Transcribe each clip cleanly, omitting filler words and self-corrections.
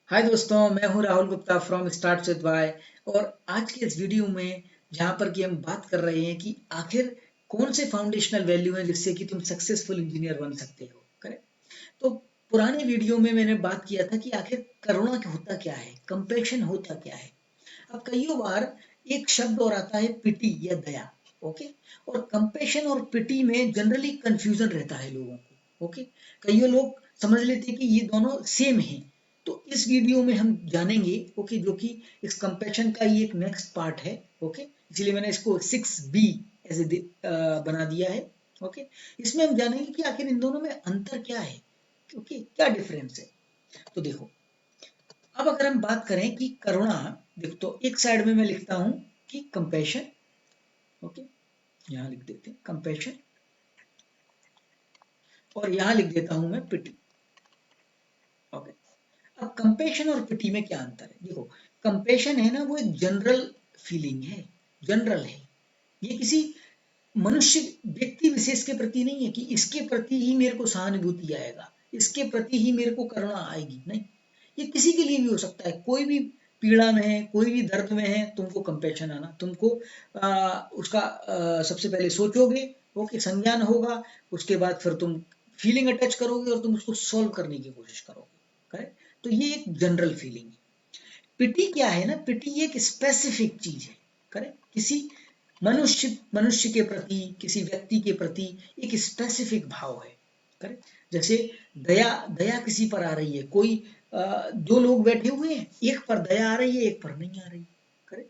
हाय दोस्तों, मैं हूं Rahul Gupta from start with Y. और आज के इस वीडियो में जहां पर कि हम बात कर रहे हैं कि आखिर कौन से फाउंडेशनल वैल्यू हैं जिससे कि तुम सक्सेसफुल इंजीनियर बन सकते हो। करेक्ट। तो पुराने वीडियो में मैंने बात किया था कि आखिर करुणा क्या होता, क्या है, कंपैशन होता क्या है। अब कईयों बार एक शब्द और आता है पिटी या दया। ओके। और कंपैशन और पिटी में जनरली कंफ्यूजन रहता है लोगों को। ओके। कईयों लोग समझ लेते हैं कि ये दोनों सेम हैं। तो इस वीडियो में हम जानेंगे, ओके, जो कि इस कंपैशन का ही एक नेक्स्ट पार्ट है। ओके। इसलिए मैंने इसको 6B ऐसे बना दिया है। ओके। इसमें हम जानेंगे कि आखिर इन दोनों में अंतर क्या है, ओके, क्या डिफरेंस है। तो देखो, अब अगर हम बात करें कि करुणा, देखो तो एक साइड में मैं लिखता हूं कि कंपैशन। ओके। यहां लिख देते हैं कंपैशन और यहां लिख देता हूं मैं पिटी। ओके। अब कंपैशन और पिटी में क्या अंतर है, देखो। कंपैशन है ना, वो एक जनरल फीलिंग है, जनरल है। ये किसी मनुष्य व्यक्ति विशेष के प्रति नहीं है कि इसके प्रति ही मेरे को सहानुभूति आएगा, इसके प्रति ही मेरे को करुणा आएगी, नहीं। ये किसी के लिए भी हो सकता है, कोई भी पीड़ा में है, कोई भी दर्द में है, तुमको कंपैशन आना, तुमको उसका सबसे पहले सोचोगे, ओके, संज्ञान होगा। उसके बाद फिर तुम फीलिंग अटैच करोगे और तुम उसको सॉल्व करने की कोशिश करोगे। करेक्ट। तो ये एक जनरल फीलिंग है। पिटी क्या है ना, पिटी एक स्पेसिफिक चीज है। करेक्ट। किसी मनुष्य के प्रति, किसी व्यक्ति के प्रति एक स्पेसिफिक भाव है। करेक्ट। जैसे दया, दया किसी पर आ रही है, कोई दो लोग बैठे हुए हैं, एक पर दया आ रही है, एक पर नहीं आ रही। करेक्ट।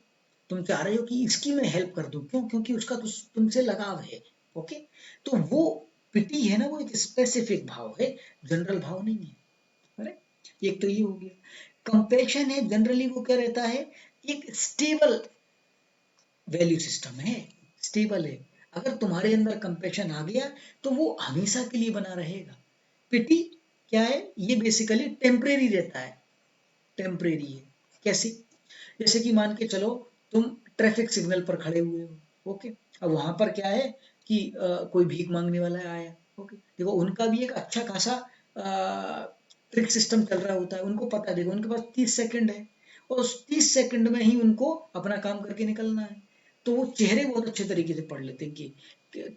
तुम चाह रहे हो कि इसकी मैं हेल्प कर दूं, क्यों? क्योंकि उसका तो तुमसे लगाव है। ओके। तो वो पिटी है ना, वो एक स्पेसिफिक भाव है, जनरल भाव नहीं है। करेक्ट। एक तो ये हो गया। कंपैशन है, जनरली वो क्या रहता है, एक स्टेबल वैल्यू सिस्टम है, स्टेबल है। अगर तुम्हारे अंदर कंपैशन आ गया तो वो हमेशा के लिए बना रहेगा। पिटी क्या है, ये बेसिकली टेम्परेरी रहता है, टेम्परेरी है। कैसे? जैसे कि मान के चलो, तुम ट्रैफिक सिग्नल पर खड़े हुए हो। ओके। अब वहां पर क्या है कि कोई भीख मांगने वाला आया। ओके। देखो, उनका भी एक अच्छा खासा ट्रिक सिस्टम चल रहा होता है, उनको पता है, देखो उनके पास 30 सेकंड है और उस 30 सेकंड में ही उनको अपना काम करके निकलना है। तो वो चेहरे बहुत अच्छे तरीके से पढ़ लेते हैं कि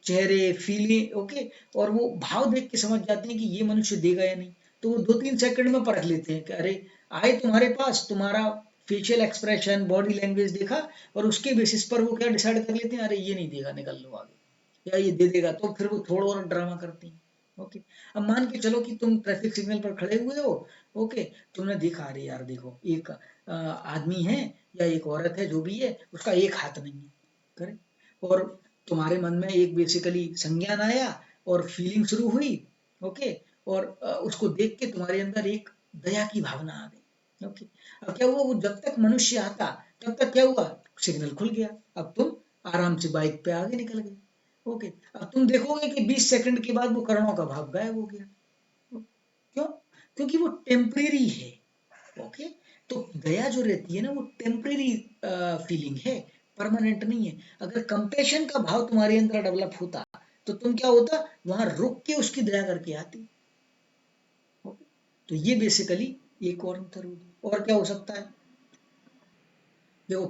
चेहरे, फीलिंग, ओके, और वो भाव देख के समझ जाते हैं कि ये मनुष्य देगा या नहीं। तो वो 2-3 सेकंड में परख लेते हैं कि अरे, आए तुम्हारे पास, तुम्हारा फेशियल एक्सप्रेशन, बॉडी लैंग्वेज देखा, और उसके बेसिस पर वो क्या डिसाइड कर लेते हैं, अरे ये नहीं देगा, निकल लो आगे, या ये दे देगा, तो फिर वो थोड़ा और ड्रामा करते हैं। ओके। अब मान के चलो कि तुम ट्रैफिक सिग्नल पर खड़े हुए हो। ओके। तुमने देखा, अरे यार देखो, एक आदमी है या एक औरत है, जो भी है, उसका एक हाथ नहीं है। करेक्ट। और तुम्हारे मन में एक बेसिकली संज्ञान आया और फीलिंग शुरू हुई। ओके। और उसको देख के तुम्हारे अंदर एक दया की भावना आ गई। ओके। अब क्या हुआ, वो जब तक मनुष्य आता तब तक क्या हुआ, सिग्नल खुल गया, अब तुम आराम से बाइक पे आगे निकल गए। ओके। अब तुम देखोगे कि 20 सेकंड के बाद वो करुणा का भाव गायब हो गया। क्यों? क्योंकि वो टेम्परेरी है। ओके। तो दया जो रहती है ना, वो टेम्परेरी फीलिंग है, परमानेंट नहीं है। अगर कंपैशन का भाव तुम्हारे अंदर डेवलप होता तो तुम क्या होता, वहां रुक के उसकी दया करके आती। ओके। तो ये बेसिकली एक और अंतर होगी। और क्या हो सकता है, देखो,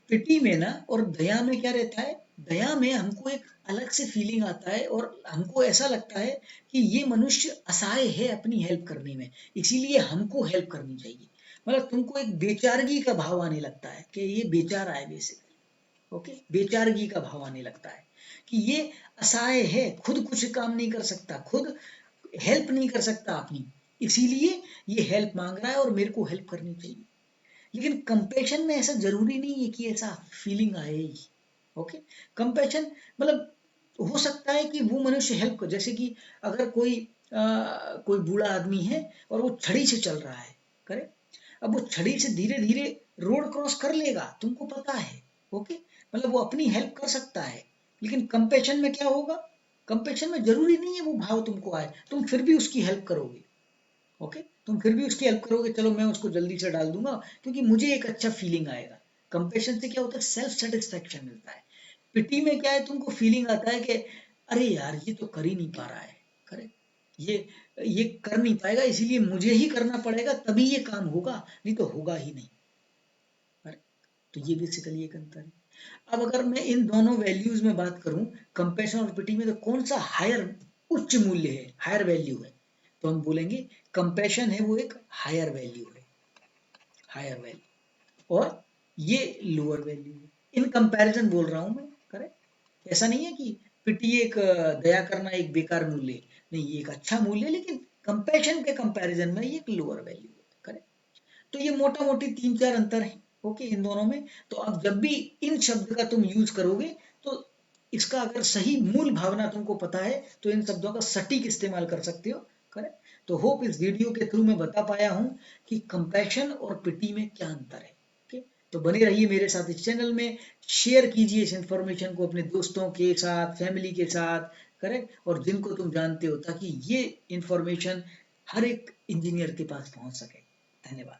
पिटी में ना और दया में क्या रहता है, दया में हमको एक अलग से फीलिंग आता है और हमको ऐसा लगता है कि ये मनुष्य असहाय है अपनी हेल्प करने में, इसीलिए हमको हेल्प करनी चाहिए। मतलब तुमको एक बेचारगी का भाव आने लगता है कि ये बेचारा है बेसिकली। ओके। बेचारगी का भाव आने लगता है कि ये असहाय है, खुद कुछ काम नहीं कर सकता, खुद हेल्प नहीं कर सकता अपनी, इसीलिए ये हेल्प मांग रहा है और मेरे को हेल्प करनी चाहिए। लेकिन कंपैशन में ऐसा जरूरी नहीं है कि ऐसा फीलिंग आए ही। ओके। कंपैशन मतलब हो सकता है कि वो मनुष्य हेल्प कर, जैसे कि अगर कोई बूढ़ा आदमी है और वो छड़ी से चल रहा है। करे। अब वो छड़ी से धीरे धीरे रोड क्रॉस कर लेगा, तुमको पता है। ओके। मतलब वो अपनी हेल्प कर सकता है। लेकिन कंपैशन में क्या होगा, कंपैशन में जरूरी नहीं है वो भाव तुमको आए, तुम फिर भी उसकी हेल्प करोगे। ओके। तुम फिर भी उसकी हेल्प करोगे, चलो मैं उसको जल्दी से डाल दूंगा क्योंकि मुझे एक अच्छा फीलिंग आएगा। कंपेशन से क्या होता है, सेल्फ सेटिस्फेक्शन मिलता है। पिटी में क्या है, तुमको फीलिंग आता है कि अरे यार, ये तो कर ही नहीं पा रहा है। करेक्ट। ये ये कर नहीं पाएगा, इसीलिए मुझे ही करना पड़ेगा, तभी ये काम होगा, नहीं तो होगा ही नहीं। तो ये बेसिकली एक अंतर है। अब अगर मैं इन दोनों वैल्यूज में बात करूं, कंपैशन और पिटी में, तो कौन सा हायर उच्च मूल्य है, हायर वैल्यू है, तो हम बोलेंगे कंपैशन है वो एक हायर वैल्यू है, हायर वैल्यू, और ये लोअर वैल्यू है। इन कंपैरिजन बोल रहा हूं मैं, करेक्ट। ऐसा नहीं है कि पिटी एक दया करना एक बेकार मूल्य है, नहीं, ये एक अच्छा मूल्य है, लेकिन कंपैशन के कंपैरिजन में ये एक लोअर वैल्यू है, करेक्ट। तो ये मोटा मोटी 3-4 अंतर है, ओके, इन दोनों में। तो अब जब भी इन शब्द का तुम यूज करोगे, तो इसका अगर सही मूल भावना तुमको पता है, तो इन शब्दों का सटीक इस्तेमाल कर सकते हो, करेक्ट। तो होप इस वीडियो के थ्रू मैं बता पाया हूं कि कंपैशन और पिटी में क्या अंतर है, ओके। तो बने रहिए मेरे साथ इस चैनल में, शेयर कीजिए इस इंफॉर्मेशन को अपने दोस्तों के साथ, फैमिली के साथ, करेक्ट, और जिनको तुम जानते हो, ताकि ये इंफॉर्मेशन हर एक इंजीनियर के पास पहुंच सके। धन्यवाद।